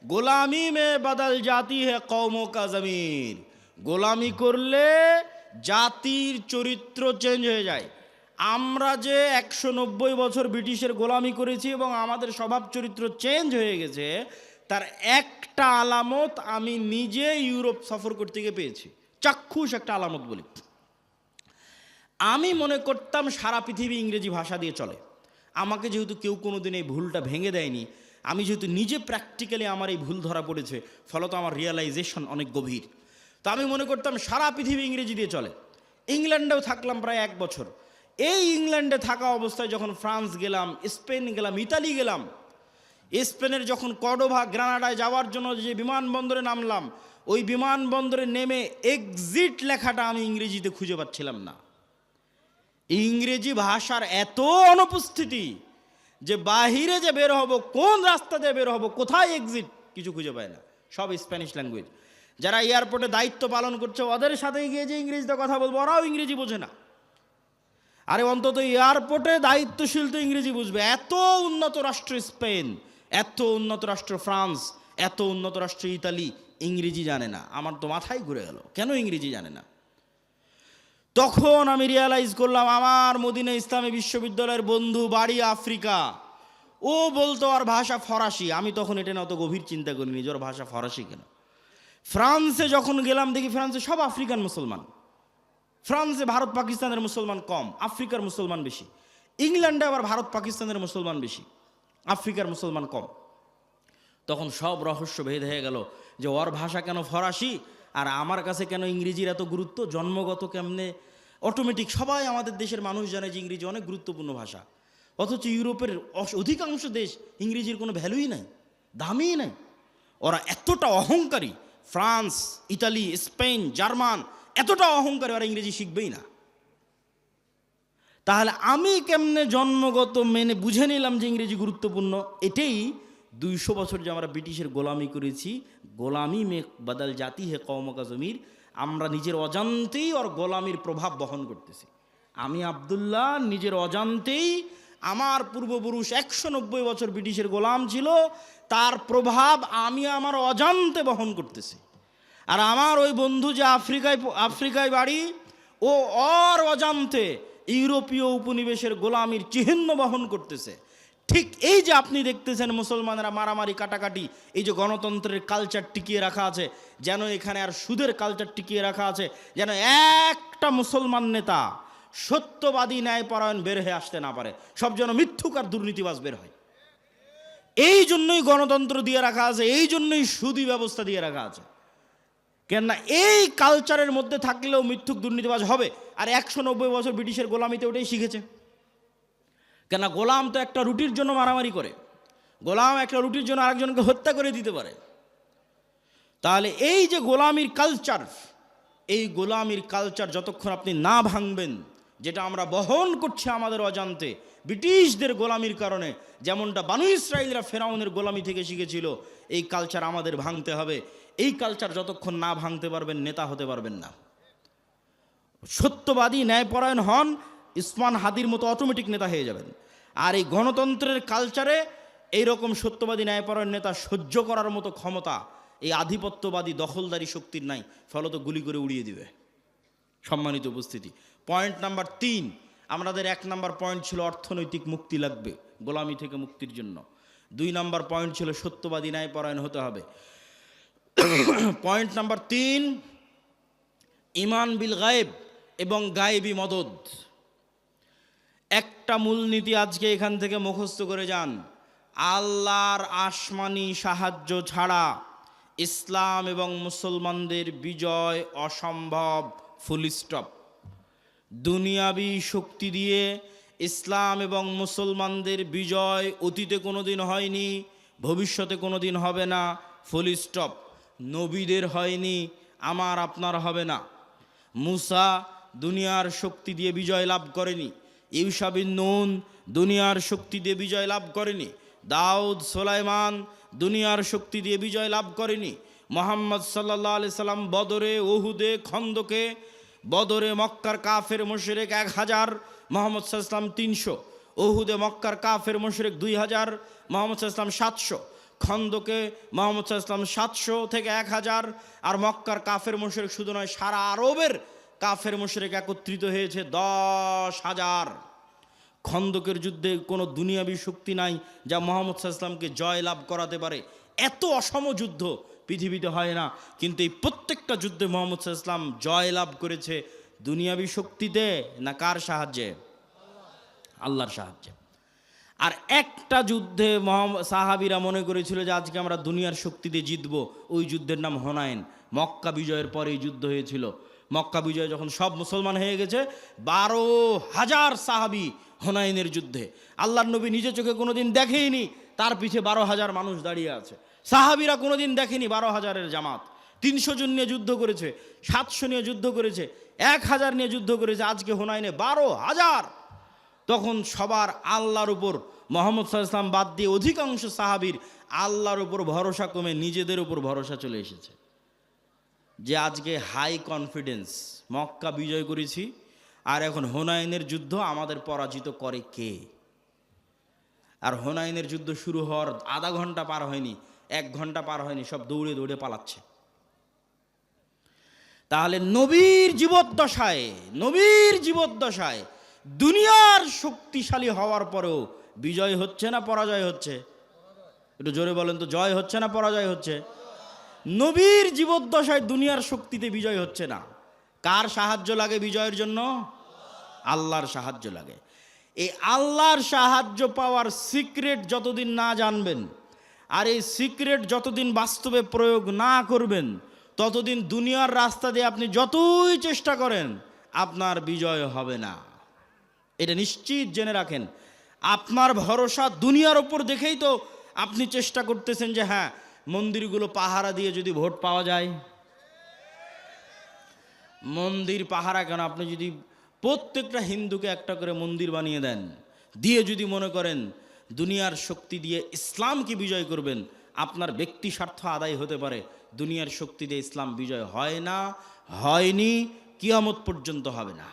গোলামি মে বদল জাতি হে কওমোं का ज़मीर। গোলামি করলে জাতির চরিত্র চেঞ্জ হয়ে যায়। আমরা যে 190 বছর ব্রিটিশের গোলামি করেছি এবং আমাদের স্বভাব চরিত্র চেঞ্জ হয়ে গেছে, তার একটা আলামত আমি নিজে ইউরোপ সফর করতে গিয়ে পেয়েছি। চাক্ষুষ একটা আলামত বলি। আমি মনে করতাম সারা পৃথিবী ইংরেজি ভাষা দিয়ে চলে। আমাকে যেহেতু কেউ কোনোদিন এই ভুলটা ভেঙে দেয়নি, আমি যেহেতু নিজে প্র্যাকটিক্যালি আমার এই ভুল ধরা পড়েছে, ফলত আমার রিয়েলাইজেশন অনেক গভীর। তো আমি মনে করতাম সারা পৃথিবী ইংরেজি দিয়ে চলে। ইংল্যান্ডেও থাকলাম প্রায় 1 বছর। এই ইংল্যান্ডে থাকা অবস্থায় যখন ফ্রান্স গেলাম, স্পেন গেলাম, ইতালি গেলাম, স্পেনের যখন কর্ডোভা, গ্রানাডায় যাওয়ার জন্য যে বিমানবন্দরে নামলাম, ওই বিমানবন্দরে নেমে এক্সিট লেখাটা আমি ইংরেজিতে খুঁজে পাচ্ছিলাম না। ইংরেজি ভাষার এত অনুপস্থিতি যে বাহিরে যে বের হব, কোন রাস্তা দিয়ে বের হব, কোথায় এক্সিট, কিছু খুঁজে পায় না। সব স্প্যানিশ ল্যাঙ্গুয়েজ। যারা এয়ারপোর্টে দায়িত্ব পালন করছে, ওদের সাথে গিয়ে যে ইংরেজিতে কথা বলবো, ওরাও ইংরেজি বোঝে না। আরে অন্তত এয়ারপোর্টে দায়িত্বশীল তো ইংরেজি বুঝবে। এত উন্নত রাষ্ট্র স্পেন, এত উন্নত রাষ্ট্র ফ্রান্স, এত উন্নত রাষ্ট্র ইতালি, ইংরেজি জানে না। আমার তো মাথায় ঘুরে গেল, কেন ইংরেজি জানে না। তখন আমি রিয়ালাইজ করলাম, আমার মদিনা ইসলামী বিশ্ববিদ্যালয়ের বন্ধু বাড়ি আফ্রিকা, ও বলতো আর ভাষা ফরাসি। আমি তখন এটা না অত গভীর চিন্তা করিনি যে ওর ভাষা ফরাসি কেন। ফ্রান্সে যখন গেলাম দেখি ফ্রান্সে সব আফ্রিকান মুসলমান। ফ্রান্সে ভারত পাকিস্তানের মুসলমান কম, আফ্রিকার মুসলমান বেশি। ইংল্যান্ডে আবার ভারত পাকিস্তানের মুসলমান বেশি, আফ্রিকার মুসলমান কম। তখন সব রহস্য ভেদ হয়ে গেল যে ওর ভাষা কেন ফরাসি আর আমার কাছে কেন ইংরেজির এত গুরুত্ব। জন্মগত কেমনে অটোমেটিক সবাই আমাদের দেশের মানুষ জানে যে ইংরেজি অনেক গুরুত্বপূর্ণ ভাষা, অথচ ইউরোপের অধিকাংশ দেশ ইংরেজির কোনো ভ্যালুই নাই, দামই নাই। ওরা এতটা অহংকারী, ফ্রান্স, ইতালি, স্পেন, জার্মান এতটা অহংকারী, ওরা ইংরেজি শিখবেই না। তাহলে আমি কেমনে জন্মগত মেনে বুঝে নিলাম যে ইংরেজি গুরুত্বপূর্ণ? এটাই 200 বছর যে আমরা ব্রিটিশের গোলামি করেছি। গোলামি মে বদল জাতি হে কওমোं का ज़मीर। আমরা নিজের অজান্তেই ওর গোলামির প্রভাব বহন করতেছি। আমি আব্দুল্লাহ নিজের অজান্তেই, আমার পূর্বপুরুষ 190 বছর ব্রিটিশের গোলাম ছিল, তার প্রভাব আমি আমার অজান্তে বহন করতেছি। আর আমার ওই বন্ধু যে আফ্রিকায় বাড়ি, ও ওর অজান্তে ইউরোপীয় উপনিবেশের গোলামির চিহ্ন বহন করতেছে। ঠিক এই যে আপনি দেখতেছেন মুসলমানেরা মারামারি, কাটাকাটি, এই যে গণতন্ত্রের কালচার টিকিয়ে রাখা আছে, যেন এখানে আর সুদের কালচার টিকিয়ে রাখা আছে, যেন একটা মুসলমান নেতা সত্যবাদী ন্যায়পরায়ণ বের হয়ে আসতে না পারে, সব যেন মিথ্যুক আর দুর্নীতিবাজ বের হয়। এই জন্যই গণতন্ত্র দিয়ে রাখা আছে, এই জন্যই সুদী ব্যবস্থা দিয়ে রাখা আছে। কেননা এই কালচারের মধ্যে থাকলেও মিথ্যুক দুর্নীতিবাজ হবে। আর 190 বছর ব্রিটিশের গোলামিতে ওটাই শিখেছে। কেননা গোলাম তো একটা রুটির জন্য মারামারি করে, গোলাম একটা রুটির জন্য আরেকজনকে হত্যা করে দিতে পারে। তাহলে এই যে গোলামির কালচার, এই গোলামির কালচার যতক্ষণ আপনি না ভাঙবেন, যেটা আমরা বহন করছি আমাদের অজান্তে ব্রিটিশদের গোলামির কারণে, যেমনটা বানু ইসরাইলরা ফেরাউনের গোলামি থেকে শিখেছিল, এই কালচার আমাদের ভাঙতে হবে। এই কালচার যতক্ষণ না ভাঙতে পারবেন, নেতা হতে পারবেন না। সত্যবাদী ন্যায়পরায়ণ হন, ইসমান হাদির মতো অটোমেটিক নেতা হয়ে যাবেন। আর এই গণতন্ত্রের কালচারে এইরকম সত্যবাদী ন্যায়পরায়ণ নেতা সহ্য করার মতো ক্ষমতা এই আধিপত্যবাদী দখলদারি শক্তির নাই, ফলত গুলি করে উড়িয়ে দিবে। সম্মানিত উপস্থিতি, পয়েন্ট নাম্বার 3, আমাদের 1 নাম্বার পয়েন্ট ছিল অর্থনৈতিক মুক্তি লাগবে গোলামি থেকে মুক্তির জন্য। 2 নাম্বার পয়েন্ট ছিল সত্যবাদী ন্যায়পরায়ণ হতে হবে। পয়েন্ট নাম্বার 3, ইমান বিল গায়েব এবং গায়েবী মদদ। একটা মূলনীতি আজকে এখান থেকে মুখস্থ করে যান, আল্লাহর আসমানি সাহায্য ছাড়া ইসলাম এবং মুসলমানদের বিজয় অসম্ভব, ফুল স্টপ। দুনিয়াবি শক্তি দিয়ে ইসলাম এবং মুসলমানদের বিজয় অতীতে কোনোদিন হয়নি, ভবিষ্যতে কোনোদিন হবে না, ফুল স্টপ। নবীদের হয়নি, আমার আপনার হবে না। মুসা দুনিয়ার শক্তি দিয়ে বিজয় লাভ করেনি, ইউশা বিন নুন দুনিয়ার শক্তি দিয়ে বিজয় লাভ করেনি, দাউদ সুলাইমান দুনিয়ার শক্তি দিয়ে বিজয় লাভ করেনি, মুহাম্মদ সাল্লাল্লাহু আলাইহি সাল্লাম বদরে, উহুদে, খন্দকে, বদরে মক্কার কাফের মুশরিক 1000, মুহাম্মদ সাল্লাল্লাহু আলাইহি সাল্লাম 300, উহুদে মক্কার কাফের মুশরিক 2000, মুহাম্মদ সাল্লাল্লাহু আলাইহি সাল্লাম 700, খন্দকে মুহাম্মদ সাল্লাল্লাহু আলাইহি ওয়াসাল্লাম 700 থেকে 1000 আর মক্কার কাফের মুশরিক শুধু নয় সারা আরবের কাফের মুশরিক একত্রিত হয়েছে 10,000। খন্দকের যুদ্ধে কোনো দুনিয়াবী শক্তি নাই যা মুহাম্মদ সাল্লাল্লাহু আলাইহি ওয়াসাল্লামকে জয় লাভ করাতে পারে। এত অসম যুদ্ধ পৃথিবীতে হয় না, কিন্তু এই প্রত্যেকটা যুদ্ধে মুহাম্মদ সাল্লাল্লাহু আলাইহি ওয়াসাল্লাম জয় লাভ করেছে দুনিয়াবী শক্তিতে না কার সাহায্যে? আল্লাহর সাহায্যে। আর একটা যুদ্ধে সাহাবীরা মনে করেছিল যে আজকে আমরা দুনিয়ার শক্তিতে জিতবো, ওই যুদ্ধের নাম হুনাইন। মক্কা বিজয়ের পরে এই যুদ্ধ হয়েছিল। মক্কা বিজয় যখন সব মুসলমান হয়ে গেছে, 12,000 সাহাবী হুনাইনের যুদ্ধে। আল্লাহর নবী নিজে চোখে কোনোদিন দেখেইনি, তার পিছে 12,000 মানুষ দাঁড়িয়ে আছে। সাহাবীরা কোনোদিন দেখেনি 12,000-এর জামাত। 300 জন নিয়ে যুদ্ধ করেছে, 700 নিয়ে যুদ্ধ করেছে, 1000 নিয়ে যুদ্ধ করেছে, আজকে হুনাইনে 12,000। তখন সবার আল্লাহর উপর, মুহাম্মদ সাল্লাল্লাহু আলাইহি ওয়াসাল্লাম বাদ দিয়ে অধিকাংশ সাহাবীর আল্লাহর উপর ভরসা কমে নিজেদের উপর ভরসা চলে এসেছে। যে আজকে হাই কনফিডেন্স, মক্কা বিজয় করেছি আর এখন হুনাইনের যুদ্ধ আমাদের পরাজিত করে কে? আর হুনাইনের যুদ্ধ শুরু হওয়ার আধা ঘন্টা পার হয়নি, 1 ঘন্টা পার হয়নি, সব দৌড়ে দৌড়ে পালাচ্ছে। তাহলে নবীর জীবদ্দশায় দুনিয়ার শক্তিশালী হওয়ার পরেও বিজয় হচ্ছে না পরাজয় হচ্ছে? একটু জোরে বলেন তো, জয় হচ্ছে না পরাজয় হচ্ছে? নবীর জীবদ্দশায় দুনিয়ার শক্তিতে বিজয় হচ্ছে না। কার সাহায্য লাগে বিজয়ের জন্য? আল্লাহর সাহায্য লাগে। এই আল্লাহর সাহায্য পাওয়ার সিক্রেট যতদিন না জানবেন, আর এই সিক্রেট যতদিন বাস্তবে প্রয়োগ না করবেন, ততদিন দুনিয়ার রাস্তা দিয়ে আপনি যতই চেষ্টা করেন আপনার বিজয় হবে না। এটা নিশ্চিত জেনে রাখেন। আপনার ভরসা দুনিয়ার ওপর দেখেই তো আপনি চেষ্টা করতেছেন যে হ্যাঁ, মন্দিরগুলো পাহারা দিয়ে যদি ভোট পাওয়া যায়। মন্দির পাহারা কেন? আপনি যদি প্রত্যেকটা হিন্দুকে একটা করে মন্দির বানিয়ে দেন, দিয়ে যদি মনে করেন দুনিয়ার শক্তি দিয়ে ইসলামকে বিজয় করবেন, আপনার ব্যক্তি স্বার্থ আদায় হতে পারে। দুনিয়ার শক্তি দিয়ে ইসলাম বিজয় হয় না, হয়নি, কিয়ামত পর্যন্ত হবে না।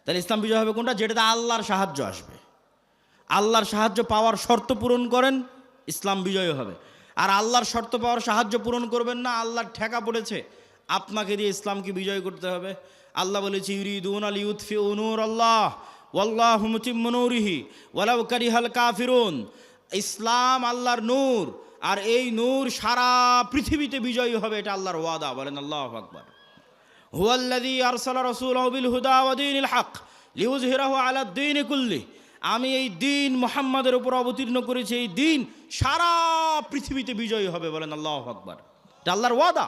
তাহলে ইসলাম বিজয় হবে কোনটা? যেটাতে আল্লাহর সাহায্য আসবে। আল্লাহর সাহায্য পাওয়ার শর্ত পূরণ করেন, ইসলাম বিজয় হবে। আর আল্লাহর শর্ত পাওয়ার সাহায্য পূরণ করবেন না, আল্লাহর ঠেকা পড়েছে, আপনাকে দিয়ে ইসলামকে বিজয় করতে হবে। আল্লাহ বলেছে ইউরিদুনা লিইউতফিউ নূরাল্লাহ ওয়াল্লাহু মুতিম্মু নূরিহি ওয়ালাউ কারিহাল কাফিরুন। ইসলাম আল্লাহর নূর, আর এই নূর সারা পৃথিবীতে বিজয়ী হবে, এটা আল্লাহর ওয়াদা। বলেন আল্লাহু আকবার। হুয়াল্লাযী আরসালা রাসূলাহু বিল হুদা ওয়া দীনিল হক লিইয়ুযহিরাহু আলা দ্বীনি কুল্লি। আমি এই দিন মুহাম্মাদের উপর অবতীর্ণ করেছি, এই দিন সারা পৃথিবীতে বিজয়ী হবে। বলেন আল্লাহু আকবার। এটা আল্লাহর ওয়াদা।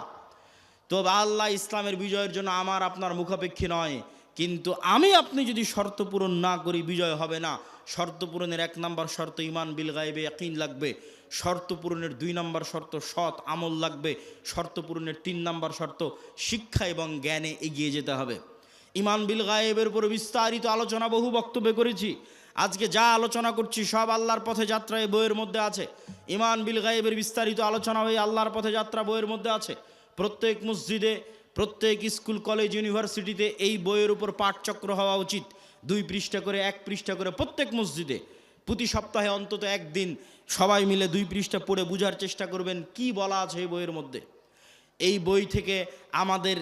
তো আল্লাহ ইসলামের বিজয়ের জন্য আমার আপনার মুখাপেক্ষী নয়, কিন্তু আমি আপনি যদি শর্ত পূরণ না করি বিজয় হবে না। শর্ত পূরণের 1 নম্বর শর্ত ঈমান বিল গায়বে ইয়াকিন লাগবে। শর্ত পূরণের 2 নম্বর শর্ত সৎ আমল লাগবে। শর্ত পূরণের 3 নম্বর শর্ত শিক্ষা এবং জ্ঞানে এগিয়ে যেতে হবে। ঈমান বিল গায়বের উপর বিস্তারিত আলোচনা বহু বক্তব্যে করেছি। আজকে যা আলোচনা করছি সব আল্লাহর পথে যাত্রা এই বইয়ের মধ্যে আছে। ঈমান বিল গায়বের বিস্তারিত আলোচনা হয়ে আল্লাহর পথে যাত্রা বইয়ের মধ্যে আছে। প্রত্যেক মসজিদে, প্রত্যেক স্কুল, কলেজ, ইউনিভার্সিটিতে এই বইয়ের উপর পাঠচক্র হওয়া উচিত। 2 পৃষ্ঠা করে, 1 পৃষ্ঠা করে প্রত্যেক মসজিদে প্রতি সপ্তাহে অন্তত একদিন সবাই মিলে 2 পৃষ্ঠা পড়ে বোঝার চেষ্টা করবেন কি বলা আছে এই বইয়ের মধ্যে। এই বই থেকে আমাদের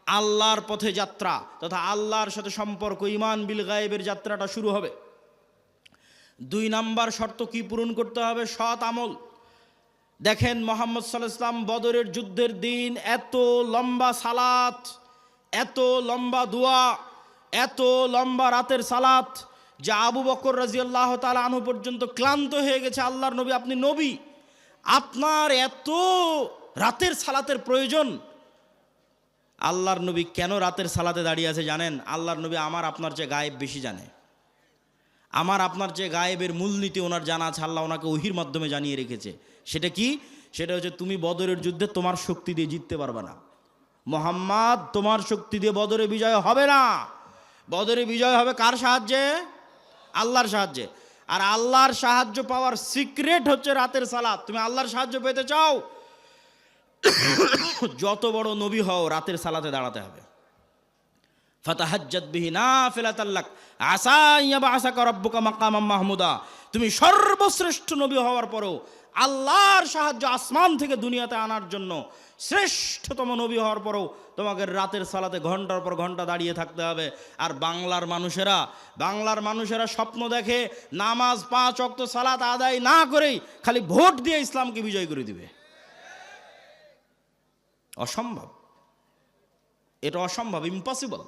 আল্লাহর পথে যাত্রা তথা আল্লাহর সাথে সম্পর্ক, ঈমান বিল গায়বের যাত্রাটা শুরু হবে। 2 নম্বর শর্ত কি পূরণ করতে হবে? সৎ আমল। দেখেন মুহাম্মদ সাল্লাল্লাহু আলাইহি ওয়াসাল্লাম বদরের যুদ্ধের দিন এত লম্বা সালাত, এত লম্বা দোয়া, এত লম্বা রাতের সালাত যা আবু বকর রাদিয়াল্লাহু তাআলা আনহু পর্যন্ত ক্লান্ত হয়ে গেছে। আল্লাহর নবী, আপনি নবী, আপনার এত রাতের সালাতের প্রয়োজন? আল্লাহর নবী কেন রাতের সালাতে দাঁড়িয়ে আছে জানেন? আল্লাহর নবী আমার আপনার চেয়ে গায়েব বেশি জানে। আমার আপনার চেয়ে গায়েবের মূলনীতি ওনার জানা আছে। আল্লাহ ওনাকে ওহির মাধ্যমে জানিয়ে রেখেছে। সেটা কি? সেটা হচ্ছে তুমি বদরের যুদ্ধে তোমার শক্তি দিয়ে জিততে পারবে না। মুহাম্মদ, তোমার শক্তি দিয়ে বদরে বিজয় হবে না। বদরে বিজয় হবে কার সাহায্যে? আল্লাহর সাহায্যে। আর আল্লাহর সাহায্য পাওয়ার সিক্রেট হচ্ছে রাতের সালাত। তুমি আল্লাহর সাহায্য পেতে চাও, যত বড় নবী হও রাতের সালাতে দাঁড়াতে হবে। ফাতাহাজ্জাত বিহি নাফিলাতাল লাক আসা ইয়াবআসাকা রাব্বুকা মাকামাম মাহমুদা। তুমি সর্বশ্রেষ্ঠ নবী হওয়ার পরেও আল্লাহর সাহায্য আসমান থেকে দুনিয়াতে আনার জন্য শ্রেষ্ঠতম নবী হওয়ার পরেও তোমাকে রাতের সালাতে ঘন্টার পর ঘন্টা দাঁড়িয়ে থাকতে হবে। আর বাংলার মানুষেরা স্বপ্ন দেখে নামাজ 5 ওয়াক্ত সালাত আদায় না করেই খালি ভোট দিয়ে ইসলামকে বিজয় করে দিবে। অসম্ভব, এটা অসম্ভব, ইম্পসিবল।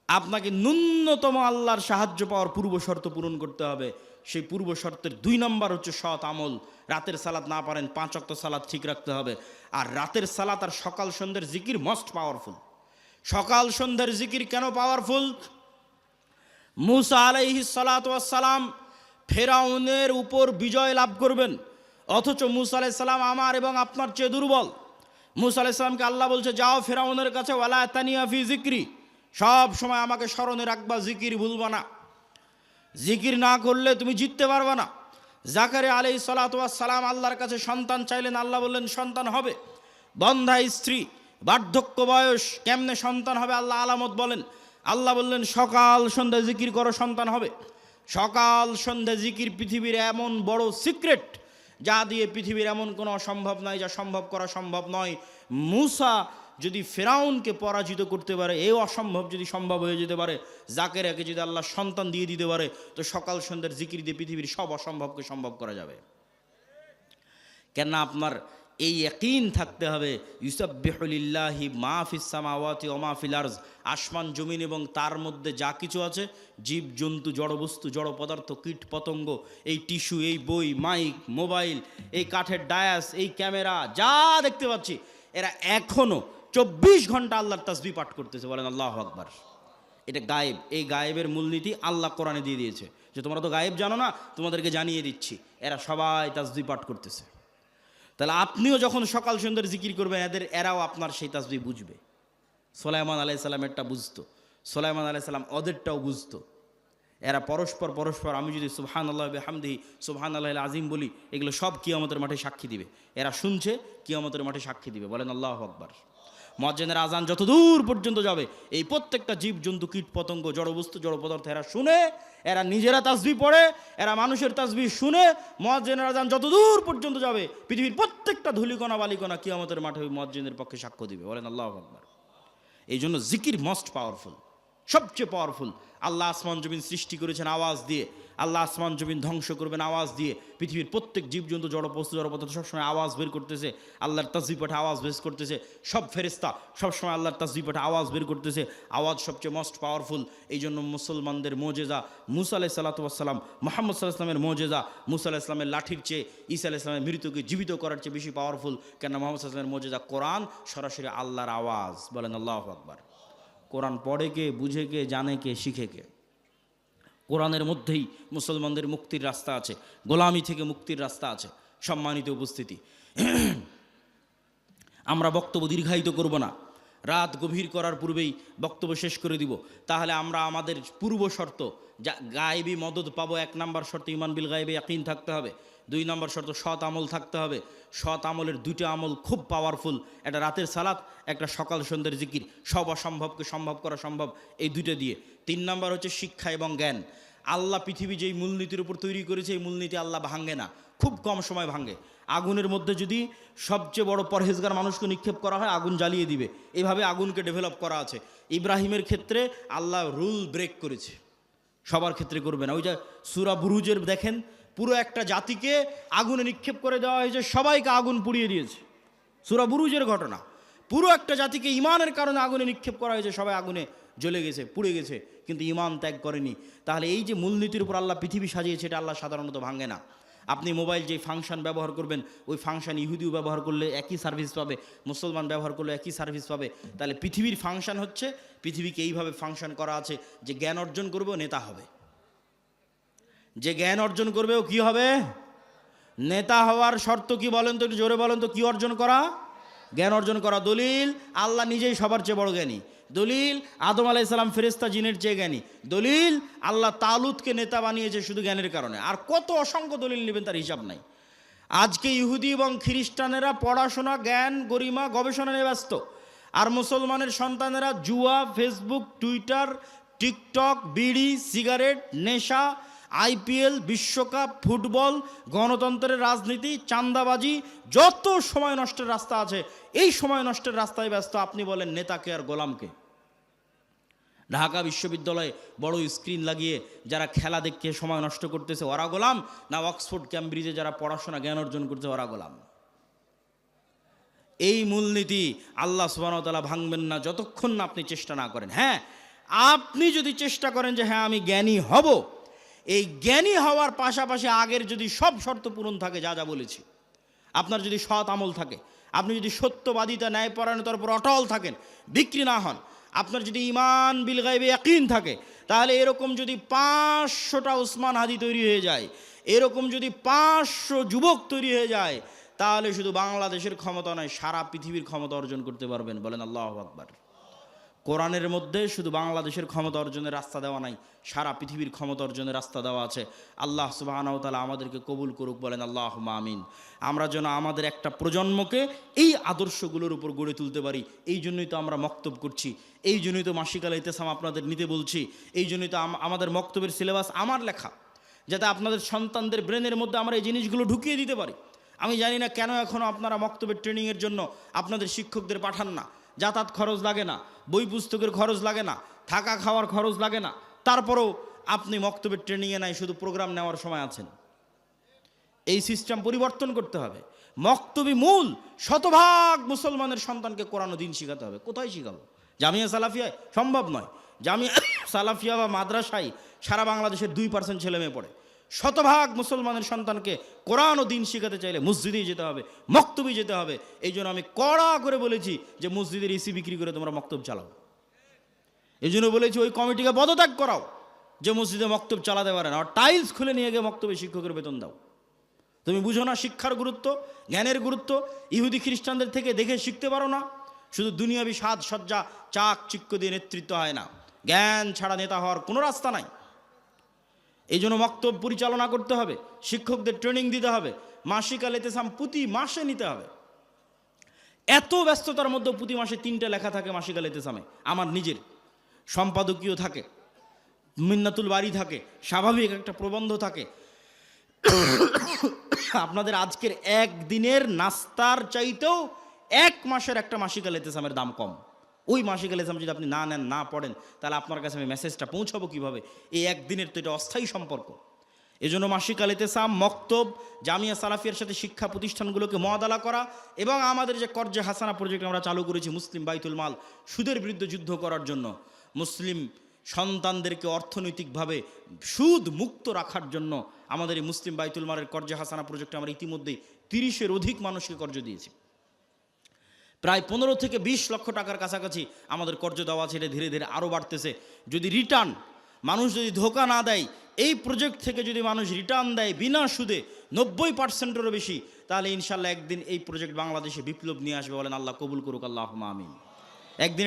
আপনাকে ন্যূনতম আল্লাহর সাহায্য পাওয়ার পূর্ব শর্ত পূরণ করতে হবে। সেই পূর্ব শর্তের 2 নম্বর হচ্ছে সৎ আমল। রাতের সালাত না পারেন 5 ওয়াক্ত সালাত ঠিক রাখতে হবে। আর রাতের সালাত আর সকাল সন্ধ্যের জিকির মোস্ট পাওয়ারফুল। সকাল সন্ধ্যের জিকির কেন পাওয়ারফুল? মুসা আলাইহিস সালাতু ওয়াস সালাম ফেরাউনের উপর বিজয় লাভ করবেন, অথচ মুসা আলাইহিস সালাম আমার এবং আপনার চেয়ে দুর্বল। মুসা আলাইহিস সালামকে আল্লাহ বলছে, যাও ফেরাউনের কাছে, ওয়ালা তানিয়া ফি জিক্রি, সব সময় আমাকে স্মরণে রাখবা, জিকির ভুলবা না। জিকির না করলে তুমি জিততে পারবে না। জাকারিয়া আলাইহিস সালাতু ওয়াস সালাম আল্লাহর কাছে সন্তান চাইলেন, আল্লাহ বললেন সন্তান হবে। বন্ধা স্ত্রী, বার্ধক্য বয়স, কেমনে সন্তান হবে আল্লাহ আলামত বলেন। আল্লাহ বললেন সকাল সন্ধ্যা জিকির করো, সন্তান হবে। সকাল সন্ধ্যা জিকির পৃথিবীর এমন বড় সিক্রেট, যা দিয়ে পৃথিবীর এমন কোনো অসম্ভব নাই, যা সম্ভব করা সম্ভব নয়। মুসা যদি ফেরাউনকে পরাজিত করতে পারে, এই অসম্ভব যদি সম্ভব হয়ে যেতে পারে, জাকেরিয়াকে যদি আল্লাহ সন্তান দিয়ে দিতে পারে, তো সকাল সন্ধ্যার জিকির দিয়ে পৃথিবীর সব অসম্ভবকে সম্ভব করা যাবে। কেননা আপনার এই ইয়াকিন থাকতে হবে, ইউসাব্বিহু লিল্লাহি মা ফিস সামাওয়াতি ওয়া মা ফিল আরজ, আসমান জমিন এবং তার মধ্যে যা কিছু আছে, জীব জন্তু, জড় বস্তু, জড় পদার্থ, কীট পতঙ্গ, এই টিস্যু, এই বই, মাইক, মোবাইল, এই কাঠের ডায়াস, এই ক্যামেরা, যা দেখতে পাচ্ছি, এরা এখনো 24 ঘন্টা আল্লাহর তাসবিহ পাঠ করতেছে। বলেন আল্লাহু আকবার। এটা গায়েব। এই গায়েবের মূলনীতি আল্লাহ কোরআনে দিয়ে দিয়েছে, যে তোমরা তো গায়েব জানো না, তোমাদেরকে জানিয়ে দিচ্ছি, এরা সবাই তাসবিহ পাঠ করতেছে। তাহলে আপনিও যখন সকাল সন্ধ্যার জিকির করবেন, এরাও আপনার সেই তাসবিহ বুঝবে। সুলাইমান আলাইহিস সালামেরটা বুঝতো, সুলাইমান আলাইহিস সালাম ওদেরটাও বুঝতো। এরা পরস্পর, আমি যদি সুবহানাল্লাহি ওয়া বিহামদিহি সুবহানাল্লাহিল আযীম বলি, এগুলো সব কিয়ামতের মাঠে সাক্ষী দিবে। এরা শুনছে, কিয়ামতের মাঠে সাক্ষী দিবে। বলেন আল্লাহু আকবার। মুয়াজ্জিনের আজান যত দূর পর্যন্ত যাবে, এই প্রত্যেকটা জীব জন্তু, কীট পতঙ্গ, জড়বস্তু, জড় পদার্থ, এরা শুনে, এরা নিজেরা তাসবিহ পড়ে, এরা মানুষের তাসবিহ শুনে। মুয়াজ্জিনের আজান যত দূর পর্যন্ত যাবে, পৃথিবীর প্রত্যেকটা ধূলিকণা বালিকণা কিয়ামতের মাঠে ওই মুয়াজ্জিনের পক্ষে সাক্ষ্য দিবে। বলেন আল্লাহু আকবার। এই জন্য জিকির মোস্ট পাওয়ারফুল, সবচেয়ে পাওয়ারফুল। আল্লাহ আসমান জমিন সৃষ্টি করেছেন আওয়াজ দিয়ে, আল্লাহ আসমান জমিন ধ্বংস করবেন আওয়াজ দিয়ে। পৃথিবীর প্রত্যেক জীবজন্তু, জড়বস্তু, জড়পদার্থ সবসময় আওয়াজ বের করতেছে, আল্লাহর তাসবিহ পাঠে আওয়াজ বের করতেছে। সব ফেরেশতা সবসময় আল্লাহর তাসবিহ পাঠে আওয়াজ বের করতেছে। আওয়াজ সবচেয়ে মোস্ট পাওয়ারফুল। এই জন্য মুসলমানদের মোজেজা মুসা আলাইহিস সালাতু ওয়াস সালাম, মুহাম্মদ সাল্লাল্লাহু আলাইহি ওয়াসাল্লামের মোজেজা মুসা আলাইহিস সালামের লাঠির চেয়ে, ঈসা আলাইহিস সালামের মৃত্যুকে জীবিত করার চেয়ে বেশি পাওয়ারফুল। কেন? মুহাম্মদ সাল্লাল্লাহু আলাইহি ওয়াসাল্লামের মোজেজা কোরআন, সরাসরি আল্লাহর আওয়াজ। বলেন আল্লাহু আকবার। কোরআন পড়ে কে, বুঝে কে, জানে কে, শিখে কে? কোরআনের মধ্যেই মুসলমানদের মুক্তির রাস্তা আছে, গোলামি থেকে মুক্তির রাস্তা আছে। সম্মানিত উপস্থিতি, আমরা বক্তব্য দীর্ঘায়িত করব না, রাত গভীর করার পূর্বেই বক্তব্য শেষ করে দিব। তাহলে আমরা আমাদের পূর্ব শর্ত, যা গায়েবী মদদ পাবো, 1 নম্বর শর্ত ঈমান বিল গায়বে ইয়াকিন থাকতে হবে। 2 নম্বর শর্ত সৎ আমল থাকতে হবে। সৎ আমলের 2টা আমল খুব পাওয়ারফুল, একটা রাতের সালাত, একটা সকাল সন্ধ্যের জিকির। সব অসম্ভবকে সম্ভব করা সম্ভব এই 2টা দিয়ে। 3 নম্বর হচ্ছে শিক্ষা এবং জ্ঞান। আল্লাহ পৃথিবী যেই মূলনীতির উপর তৈরি করেছে, এই মূলনীতি আল্লাহ ভাঙে না, খুব কম সময় ভাঙে। আগুনের মধ্যে যদি সবচেয়ে বড় পরহেজগার মানুষকে নিক্ষেপ করা হয়, আগুন জ্বালিয়ে দিবে। এইভাবে আগুনকে ডেভেলপ করা আছে। ইব্রাহিমের ক্ষেত্রে আল্লাহ রুল ব্রেক করেছে, সবার ক্ষেত্রে করবে না। ওই যে সূরা বুরুজের দেখেন, পুরো একটা জাতিকে আগুনে নিক্ষেপ করে দেওয়া হয়েছে, সবাইকে আগুন পুড়িয়ে দিয়েছে। সূরা বুরুজের ঘটনা, পুরো একটা জাতিকে ইমানের কারণে আগুনে নিক্ষেপ করা হয়েছে, সবাই আগুনে জ্বলে গেছে, পুড়ে গেছে, কিন্তু ইমান ত্যাগ করেনি। তাহলে এই যে মূলনীতির উপর আল্লাহ পৃথিবী সাজিয়েছে, এটা আল্লাহ সাধারণত ভাঙে না। আপনি মোবাইল যে ফাংশন ব্যবহার করবেন, ওই ফাংশন ইহুদিও ব্যবহার করলে একই সার্ভিস পাবে, মুসলমান ব্যবহার করলে একই সার্ভিস পাবে। তাহলে পৃথিবীর ফাংশন হচ্ছে, পৃথিবীকে এইভাবে ফাংশন করা আছে যে জ্ঞান অর্জন করবে ও নেতা হবে, যে জ্ঞান অর্জন করবে ও কি হবে? নেতা হওয়ার শর্ত কি বলেন তো, একটু জোরে বলেন তো, কি অর্জন করা? জ্ঞান অর্জন করা। দলিল, আল্লাহ নিজেই সবার চেয়ে বড় জ্ঞানী। দলিল, আদম আলাইহিস সালাম ফেরেশতা জিনের চেয়ে জ্ঞানী। দলিল, আল্লাহ তালুতকে নেতা বানিয়েছে শুধু জ্ঞানের কারণে। আর কত অসংখ্য দলিল নেবেন, তার হিসাব নাই। আজকে ইহুদি এবং খ্রিস্টানেরা পড়াশোনা, জ্ঞান, গরিমা, গবেষণা নিয়ে ব্যস্ত, আর মুসলমানের সন্তানেরা জুয়া, ফেসবুক, টুইটার, টিকটক, বিড়ি, সিগারেট, নেশা, আইপিএল, বিশ্বকাপ, ফুটবল, গণতন্ত্রের রাজনীতি, চাঁদাবাজি, যত সময় নষ্টের রাস্তা আছে, এই সময় নষ্টের রাস্তায় ব্যস্ত আপনি বলেন নেতাকে আর গোলামকে? ঢাকা বিশ্ববিদ্যালয়ে বড় স্ক্রিন লাগিয়ে যারা খেলা দেখে সময় নষ্ট করতেছে ওরা গোলাম, না অক্সফোর্ড ক্যামব্রিজে যারা পড়াশোনা জ্ঞান অর্জন করছে ওরা গোলাম? এই মূলনীতি আল্লাহ সুবহানাহু ওয়া তাআলা ভাঙবেন না যতক্ষণ না আপনি চেষ্টা না করেন। হ্যাঁ, আপনি যদি চেষ্টা করেন যে হ্যাঁ আমি জ্ঞানী হব, এই জ্ঞানী হওয়ার পাশাপাশি আগের যদি সব শর্ত পূরণ থাকে, যা যা বলেছি, আপনার যদি সৎ আমল থাকে, আপনি যদি সত্যবাদিতা, ন্যায়পরায়ণতার উপর অটল থাকেন, বিক্রি না হন, আপনার যদি ঈমান বিল গায়বে ইয়াকিন থাকে, তাহলে এরকম যদি 500টা উসমান হাদি তৈরি হয়ে যায়, এরকম যদি 500 যুবক তৈরি হয়ে যায়, তাহলে শুধু বাংলাদেশের ক্ষমতা নয়, সারা পৃথিবীর ক্ষমতা অর্জন করতে পারবেন। বলেন আল্লাহু আকবার। কোরআনের মধ্যে শুধু বাংলাদেশের ক্ষমতা অর্জনের রাস্তা দেওয়া নাই, সারা পৃথিবীর ক্ষমতা অর্জনের রাস্তা দেওয়া আছে। আল্লাহ সুবহানাহু ওয়া তাআলা আমাদেরকে কবুল করুক। বলেন আল্লাহুম্মা আমিন। আমরা যেন আমাদের একটা প্রজন্মকে এই আদর্শগুলোর উপর গড়ে তুলতে পারি। এই জন্যই তো আমরা মক্তব করছি, এই জন্যই তো মাসিক আল ইতিসাম আপনাদের নিতে বলছি, এই জন্যই তো আমাদের মক্তবের সিলেবাস আমার লেখা, যাতে আপনাদের সন্তানদের ব্রেনের মধ্যে আমরা এই জিনিসগুলো ঢুকিয়ে দিতে পারি। আমি জানি না কেন এখনও আপনারা মক্তবের ট্রেনিংয়ের জন্য আপনাদের শিক্ষকদের পাঠান না। যাতায়াত খরচ লাগে না, বই পুস্তকের খরচ লাগে না, থাকা খাওয়ার খরচ লাগে না, তারপরেও আপনি মক্তবের ট্রেনিংয়ে নাই, শুধু প্রোগ্রাম নেওয়ার সময় আছেন। এই সিস্টেম পরিবর্তন করতে হবে। মক্তবি মূল, শতভাগ মুসলমানের সন্তানকে কোরআন ও দ্বীন শিখাতে হবে। কোথায় শিখাবো? জামিয়া সালাফিয়ায়? সম্ভব নয়। জামিয়া সালাফিয়া বা মাদ্রাসায় সারা বাংলাদেশের 2% ছেলে মেয়ে পড়ে। শতভাগ মুসলমানের সন্তানকে কোরআন ও দ্বীন শিখাতে চাইলে মসজিদেই যেতে হবে, মক্তবে যেতে হবে। এই জন্য আমি কড়া করে বলেছি যে মসজিদের এসি বিক্রি করে তোমরা মক্তব চালাও। এই জন্য বলেছি ওই কমিটিকে পদত্যাগ করাও যে মসজিদে মক্তব চালাতে পারে না, আর টাইলস খুলে নিয়ে গিয়ে মক্তবে শিক্ষকের বেতন দাও। তুমি বুঝো না শিক্ষার গুরুত্ব, জ্ঞানের গুরুত্ব? ইহুদি খ্রিস্টানদের থেকে দেখে শিখতে পারো না? শুধু দুনিয়াবি সাজ সজ্জা চাক চিক্ক দিয়ে নেতৃত্ব হয় না, জ্ঞান ছাড়া নেতা হওয়ার কোনো রাস্তা নাই। এই জন্য মক্তব পরিচালনা করতে হবে, শিক্ষকদের ট্রেনিং দিতে হবে, মাসিক আল ইতিসাম প্রতি মাসে নিতে হবে। এত ব্যস্ততার মধ্যে প্রতি মাসে 3টে লেখা থাকে মাসিক আল ইতিসামে, আমার নিজের সম্পাদকীয় থাকে, মিন্নাতুল বাড়ি থাকে, স্বাভাবিক একটা প্রবন্ধ থাকে। আপনাদের আজকের একদিনের নাস্তার চাইতেও 1 মাসের একটা মাসিক আল ইতিসামের দাম কম। ওই মাসিক আল ইতিসাম যদি আপনি না নেন, না পড়েন, তাহলে আপনার কাছে আমি মেসেজটা পৌঁছাবো কীভাবে? এই একদিনের তো এটা অস্থায়ী সম্পর্ক। এই জন্য মাসিক আল ইতিসাম, মক্তব, জামিয়া সালাফিয়ার সাথে শিক্ষা প্রতিষ্ঠানগুলোকে মুআদালা করা, এবং আমাদের যে কর্জে হাসানা প্রজেক্ট আমরা চালু করেছি মুসলিম বাইতুল মাল, সুদের বিরুদ্ধে যুদ্ধ করার জন্য, মুসলিম সন্তানদেরকে অর্থনৈতিকভাবে সুদ মুক্ত রাখার জন্য আমাদের এই মুসলিম বাইতুল মালের কর্জে হাসানা প্রজেক্টে আমরা ইতিমধ্যেই 30-এর অধিক মানুষকে কর্জ দিয়েছি। প্রায় 15 থেকে 20 লক্ষ টাকার কাছাকাছি আমাদের কর্জ দেওয়া আছে। এটা ধীরে ধীরে আরও বাড়তেছে। যদি রিটার্ন, মানুষ যদি ধোকা না দেয়, এই প্রজেক্ট থেকে যদি মানুষ রিটার্ন দেয় বিনা সুদে 90%-এরও বেশি, তাহলে ইনশাল্লাহ একদিন এই প্রজেক্ট বাংলাদেশে বিপ্লব নিয়ে আসবে। বলেন আল্লাহ কবুল করুক, আল্লাহুম্মা আমিন। একদিন